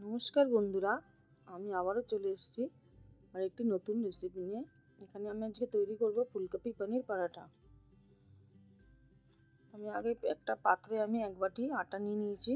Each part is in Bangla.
নমস্কার বন্ধুরা, আমি আবারও চলে এসেছি আর একটি নতুন রেসিপি নিয়ে। এখানে আমি আজকে তৈরি করব ফুলকপি পনির পরাঠা। আমি আগে একটা পাত্রে আমি 1 বাটি আটা নিয়ে নিয়েছি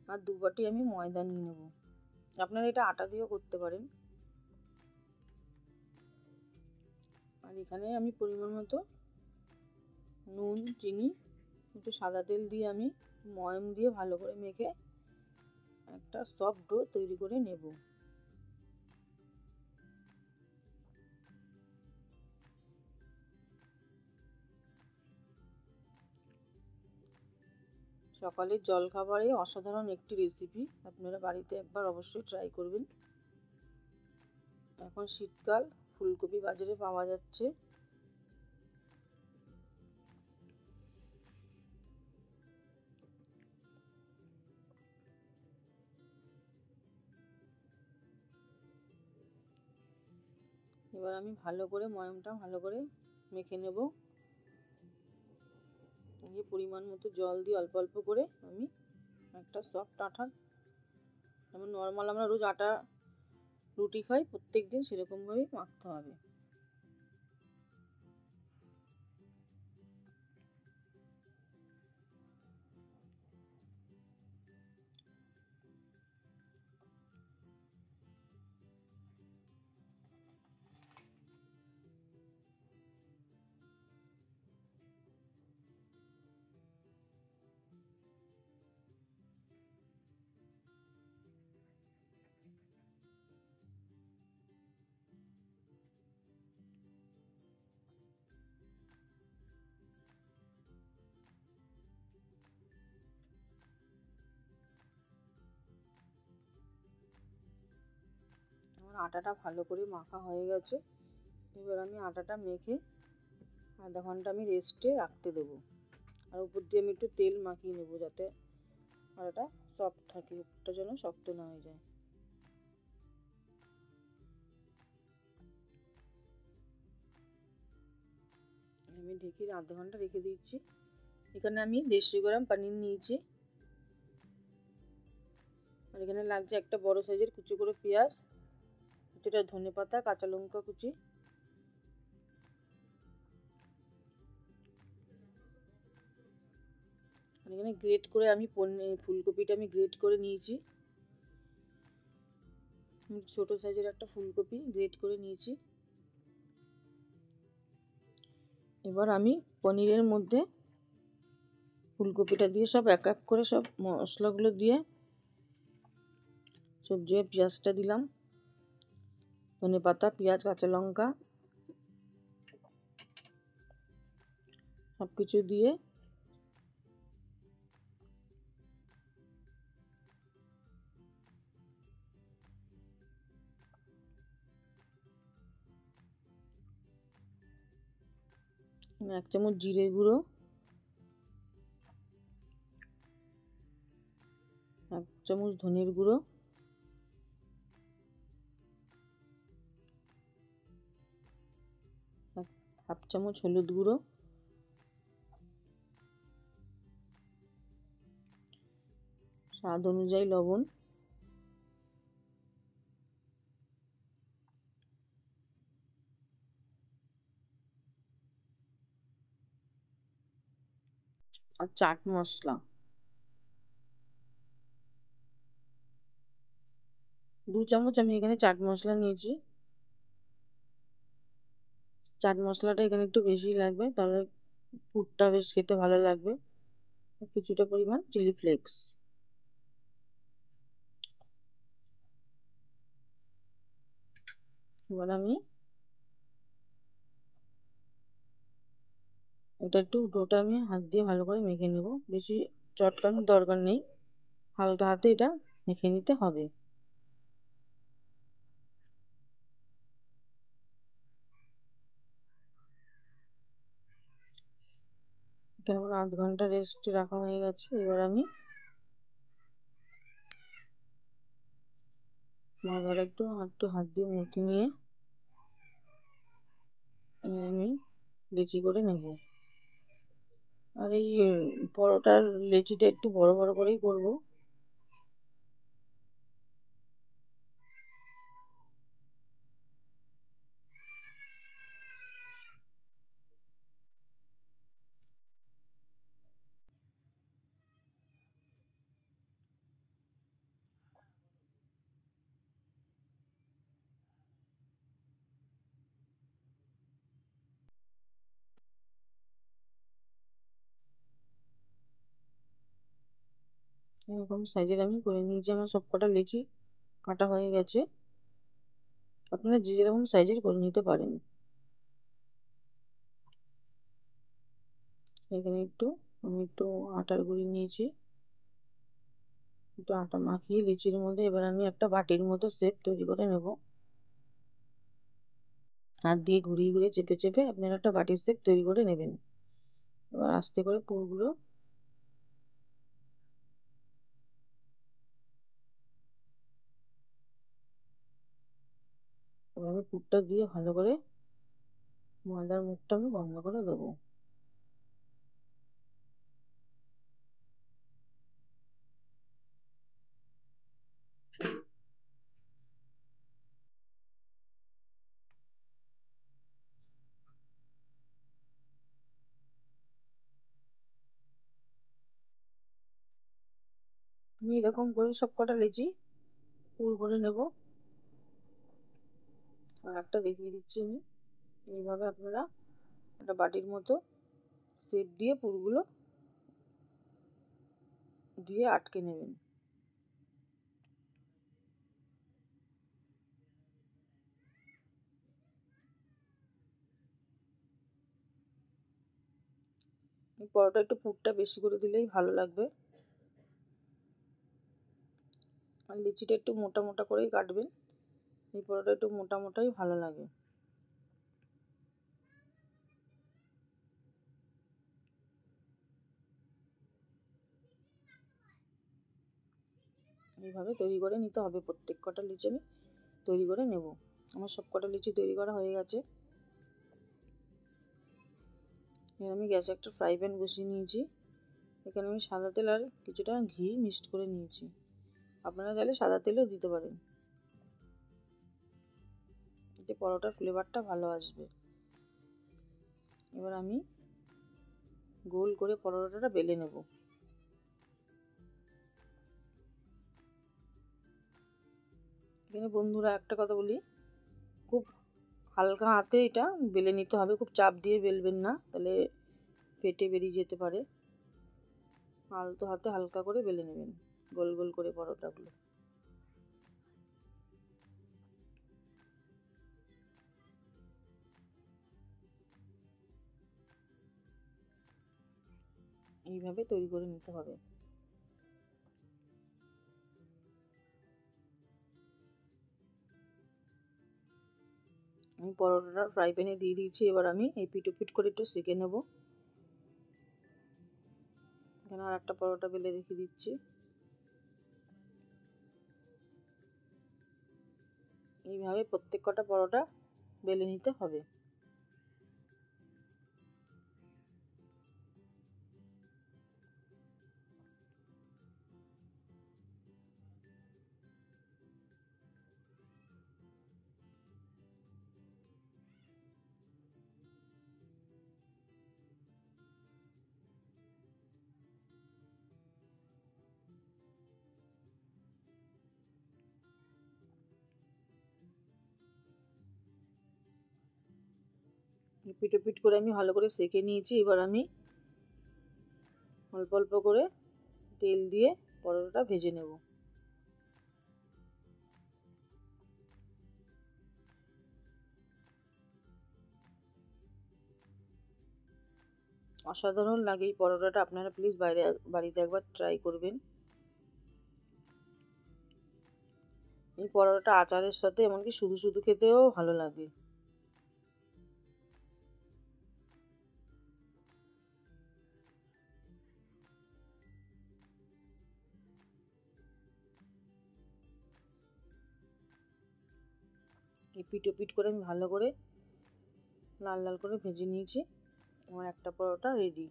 আর 2 বাটি আমি ময়দা নিয়ে নেব। আপনারা এটা আটা দিয়েও করতে পারেন। আর এখানে আমি পরিমাণ মতো নুন, চিনি, একটু সাদা তেল দিয়ে আমি ময়াম দিয়ে ভালো করে মেখে একটা সফট ডো তৈরি করে নেব। সকালের জলখাবারে অসাধারণ একটি রেসিপি, আপনারা বাড়িতে একবার অবশ্যই ট্রাই করবেন। এখন শীতকাল, ফুলকপি বাজারে পাওয়া যাচ্ছে। এবার আমি ময়ামটা ভালো করে মেখে নেব। পরিমাণ মতো জল দিয়ে অল্প অল্প করে আমি একটা সফট আঠা, যেমন নর্মাল আমরা রোজ আটা রুটি খাই প্রত্যেক দিন, সেরকমভাবেই মাখতে হবে। আমার আটাটা ভালো করে মাখা হয়ে গেছে। এবার আমি আটাটা মেখে আধা ঘন্টা আমি রেস্টে রাখতে দেবো। আর উপর দিয়ে আমি একটু তেল মাখিয়ে নেবো, যাতে আটাটা সফট থাকে, উপরটা যেন শক্ত না হয়ে যায়। আমি ঢেকে আধা ঘন্টা রেখে দিচ্ছি। এখানে আমি 150 গ্রাম পনির নিয়েছি। আর এখানে লাগছে একটা বড় সাইজের কুচি করে পেঁয়াজ, কিছুটা ধনেপাতা, কাঁচা লঙ্কা কুচি, আর এখানে গ্রেট করে আমি ফুলকপিটা আমি গ্রেট করে নিয়েছি। ছোট সাইজের একটা ফুলকপি গ্রেট করে নিয়েছি। এবার আমি পনিরের মধ্যে ফুলকপিটা দিয়ে সব এক এক করে সব মশলাগুলো দিয়ে সবজি, পেঁয়াজটা দিলাম, ধনেপাতা, পেঁয়াজ, কাঁচা লঙ্কা সব কিছু দিয়ে এক চামচ জিরে গুঁড়ো, এক চামচ ধনের গুঁড়ো, হাফ চামচ হলুদ গুঁড়ো, স্বাদ অনুযায়ী লবণ, আর চাট মশলা 2 চামচ আমি এখানে চাট মশলা নিয়েছি। চাট মশলাটা এখানে একটু বেশি লাগবে, তাহলে পুরটা বেশ খেতে ভালো লাগবে। কিছুটা পরিমাণ চিলি ফ্লেক্স। এবার আমি ডোটা আমি হাত দিয়ে ভালো করে মেখে নেব। বেশি চটকানোর দরকার নেই, হালকা হাতে এটা মেখে নিতে হবে। কেমন আধ ঘন্টা রেস্টে রাখা হয়ে গেছে। এবার আমি ময়দাটা একটু হাত দিয়ে মেখে নিয়ে আমি লেচি করে নেব। আর এই পরোটার লেচিটা একটু বড় বড় করেই করব। এরকম সাইজের আমি করে নিয়েছি। আমার সব কটা লিচি কাটা হয়ে গেছে। আপনারা যে যেরকম সাইজের করে নিতে পারেন। এখানে আমি একটু আটার গুঁড়ি নিয়েছি। একটু আটা মাখিয়ে লিচির মধ্যে এবার আমি একটা বাটির মতো শেপ তৈরি করে নেব। হাত দিয়ে ঘুরিয়ে ঘুরিয়ে চেপে চেপে আপনারা একটা বাটির শেপ তৈরি করে নেবেন। এবার আস্তে করে পুরগুলো এভাবে পুরটা দিয়ে ভালো করে ময়দার মুখটা আমি বন্ধ করে দেবো। আমি এরকম করে সব কটা লিচি পুর করে নেব। আর একটা দেখিয়ে দিচ্ছি আমি। এইভাবে আপনারা একটা বাটির মতো শেপ দিয়ে পুরগুলো দিয়ে আটকে নেবেন। এই পরোটা একটু পুরটা বেশি করে দিলেই ভালো লাগবে। আর লিচিটা একটু মোটা মোটা করেই কাটবেন। এই পরোটা একটু মোটা মোটাই ভালো লাগে। এইভাবে তৈরি করে নিতে হবে। প্রত্যেক কটা লিচি আমি তৈরি করে নেব। আমার সব কটা লিচি তৈরি করা হয়ে গেছে। এবার আমি গ্যাসে একটা ফ্রাই প্যান বসিয়ে নিয়েছি। এখানে আমি সাদা তেল আর কিছুটা ঘি মিক্সড করে নিয়েছি। আপনারা চাইলে সাদা তেলও দিতে পারেন, এতে পরোটার ফ্লেভারটা ভালো আসবে। এবার আমি গোল করে পরোটাটা বেলে নেব। এখানে বন্ধুরা একটা কথা বলি, খুব হালকা হাতে এটা বেলে নিতে হবে। খুব চাপ দিয়ে বেলবেন না, তাহলে পেটে বেরিয়ে যেতে পারে। আলতো হাতে হালকা করে বেলে নেবেন গোল গোল করে পরোটাগুলো। এইভাবে তৈরি করে নিতে হবে। আমি পরোটাটা ফ্রাই প্যানে দিয়ে দিয়েছি। এবার আমি এই পিট পিট করে একটু সেঁকে নেব। এখানে আর একটা পরোটা বেলে রেখে দিচ্ছি। এইভাবে প্রত্যেক কটা পরোটা বেলে নিতে হবে। পিঠে পিট করে আমি ভালো করে সেঁকে নিয়েছি। এবার আমি অল্প অল্প করে তেল দিয়ে পরোটাটা ভেজে নেব। অসাধারণ লাগে এই পরোটাটা। আপনারা প্লিজ বাড়িতে একবার ট্রাই করবেন। এই পরোটাটা আচারের সাথে এমনকি শুধু শুধু খেতেও ভালো লাগে। এই পিট পিট করে আমি ভালো করে লাল লাল করে ভেজে নিয়েছি। আমার একটা পরোটা রেডি।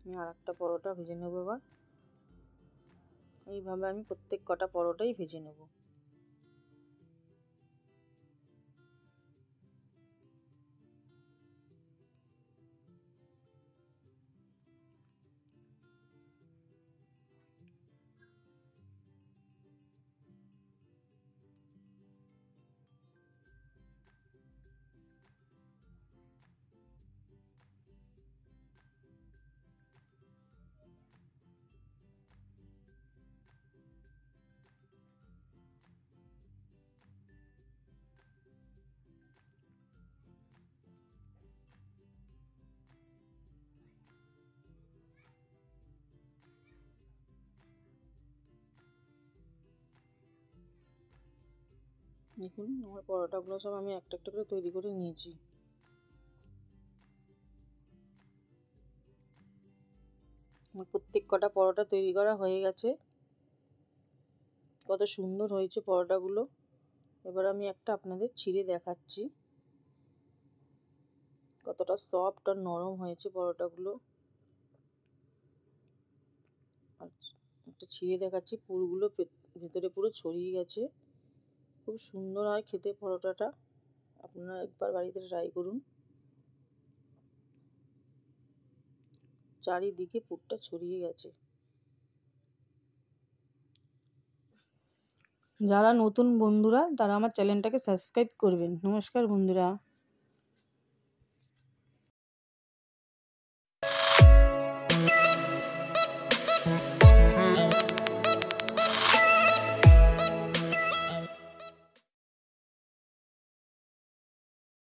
আমি আর একটা পরোটা ভেজে নেবো এবার। এইভাবে আমি প্রত্যেক কটা পরোটাই ভেজে নেব। দেখুন আমার পরোটাগুলো সব আমি একটা একটা করে তৈরি করে নিয়েছি। আমার প্রত্যেক কটা পরোটা তৈরি করা হয়ে গেছে। কত সুন্দর হয়েছে পরোটাগুলো। এবার আমি একটা আপনাদের ছিঁড়ে দেখাচ্ছি কতটা সফট আর নরম হয়েছে পরোটাগুলো। আচ্ছা, একটা ছিঁড়ে দেখাচ্ছি, পুরগুলো ভেতরে পুরো ছড়িয়ে গেছে। খুব সুন্দর হয় খেতে পরোটাটা, আপনারা একবার বাড়িতে ট্রাই করুন। চারিদিকে পুরটা ছড়িয়ে গেছে। যারা নতুন বন্ধুরা তারা আমার চ্যানেলটাকে সাবস্ক্রাইব করবেন। নমস্কার বন্ধুরা।